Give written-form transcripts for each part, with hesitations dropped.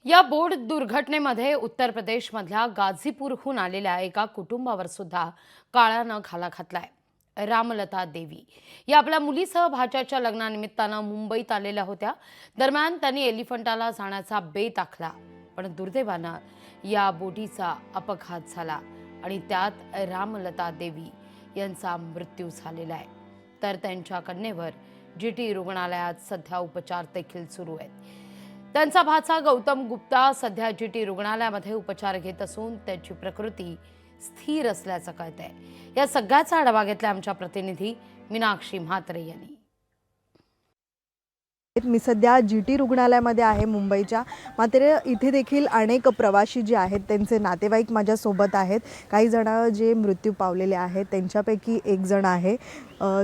या बोट दुर्घटनेमध्ये उत्तर प्रदेशमधल्या गाझीपूरहून आलेल्या एका कुटुंबावर सुद्धा काळानं घाला घातलाय। रामलता देवी या आपल्या मुलीसह भाच्याच्या लग्नानिमित्तानं मुंबईत आलेल्या होत्या। दरम्यान त्यांनी एलिफंटाला जाण्याचा बेत आखला, पण दुर्दैवानं या बोटीचा अपघात झाला आणि त्यात रामलता देवी यांचा मृत्यू झालेला आहे। तर त्यांच्या कन्येवर जीटी रुग्णालयात सध्या उपचार देखील सुरू आहेत। त्यांचा भाचा गौतम गुप्ता सध्या जीटी रुग्णालयामध्ये उपचार घेत असून त्याची प्रकृती स्थिर असल्याचं कळतंय। या सगळ्याचा आढावा घेतला आमच्या प्रतिनिधी मीनाक्षी म्हात्रे यांनी। मी सध्या जीटी रुग्णालयामध्ये आहे मुंबईच्या। मात्र इथे देखील अनेक प्रवासी जे आहेत त्यांचे नातेवाईक माझ्या सोबत आहेत। काही जण जे मृत्यू पावलेले आहेत त्यांच्यापैकी एक जण आहे।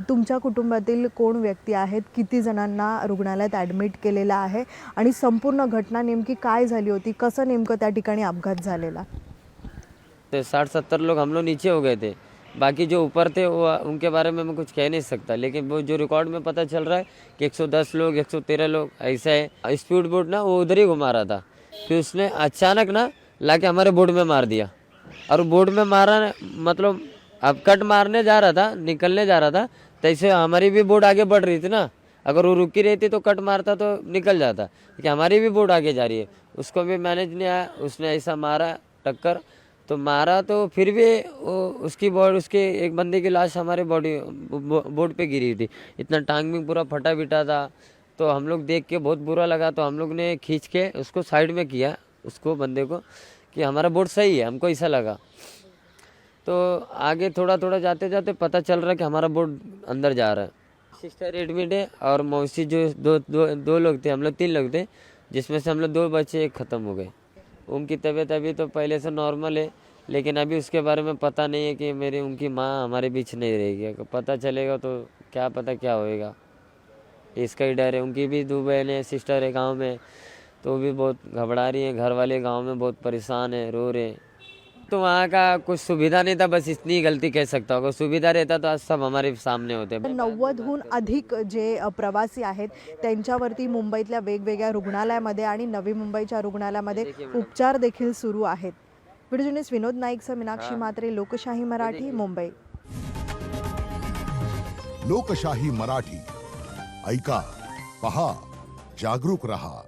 तुमच्या कुटुंबातील कोण व्यक्ती आहेत, किती जणांना रुग्णालयात ॲडमिट केलेलं आहे आणि संपूर्ण घटना नेमकी काय झाली होती, कसं नेमकं त्या ठिकाणी अपघात झालेला? 60-70 लोग हम लोग नीचे हो गए थे। बाकी जो ऊपर थे वो उनके बारे में मैं कुछ कह नहीं सकता, लेकिन वो जो रिकॉर्ड में पता चल रहा है कि 110 लोग 113 लोग ऐसा है। स्पीड बोट ना वो उधर ही घुमा रहा था, फिर उसने अचानक ना लाके हमारे बोट में मार दिया। और बोट में मारा मतलब अब कट मारने जा रहा था, निकलने जा रहा था, तैसे हमारी भी बोट आगे बढ़ रही थी ना। अगर वो रुकी रहती तो कट मारता तो निकल जाता, कि हमारी भी बोट आगे जा रही है। उसको भी मैनेज नहीं आया, उसने ऐसा मारा टक्कर तो मारा, तो फिर भी उसकी बॉडी, उसके एक बंदे की लाश हमारे बोट पे गिरी थी। इतना टांग भी पूरा फटा बिटा था, तो हम लोग देख के बहुत बुरा लगा। तो हम लोग ने खींच के उसको साइड में किया, उसको बंदे को, कि हमारा बोट सही है, हमको ऐसा लगा। तो आगे थोड़ा थोड़ा जाते जाते पता चल रहा है कि हमारा बोट अंदर जा रहा है। सिस्टर एडमिट है और मौसी जो दो लोग थे, हम लोग 3 लोग थे, जिसमें से हम लोग 2 बच्चे एक ख़त्म हो गए। उनकी तबीयत अभी तो पहले से नॉर्मल है, लेकिन अभी उसके बारे में पता नहीं है कि उनकी माँ हमारे बीच नहीं रहेगी। अगर पता चलेगा तो क्या पता क्या होएगा, इसका ही डर है। उनकी भी 2 बहनें सिस्टर है गांव में, तो भी बहुत घबरा रही हैं। घर वाले गांव में बहुत परेशान है, रो रहे हैं। तो वहाँ का कुछ सुविधा नहीं था, बस इतनी गलती कह सकता हूँ। अगर सुविधा रहता तो आज सब हमारे सामने होते। 90हून अधिक जे प्रवासी आहेत त्यांच्यावरती मुंबईतल्या वेगवेगळ्या रुग्णालयामध्ये आणि नवी मुंबईच्या रुग्णालयामध्ये उपचार देखील सुरू आहेत। व्हिडिओ जर्नलिस्ट विनोद नाईकसह मीनाक्षी म्हात्रे, लोकशाही मराठी, मुंबई। लोकशाही मराठी ऐका, पहा, जागरूक रहा।